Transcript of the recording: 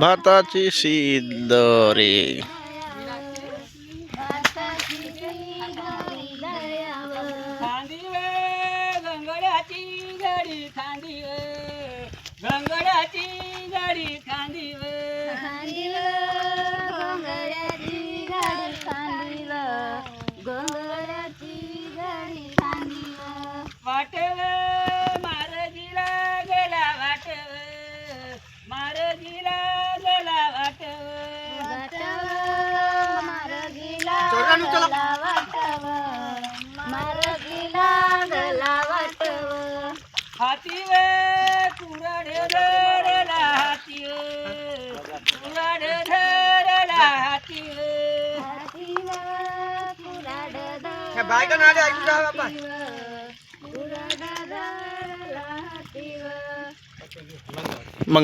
भाताची शिदोरी खांदीवे गंगड्याची गाडी खांदीवे गंगड्याची गाडी खांदीवे वाटवे मारजीला गेला वाटवे मारजीला गेला हातीवे कुराडे धरला हातीवे कुराडे धरला हातीवे बायका नाले ऐकू जा बाबा मग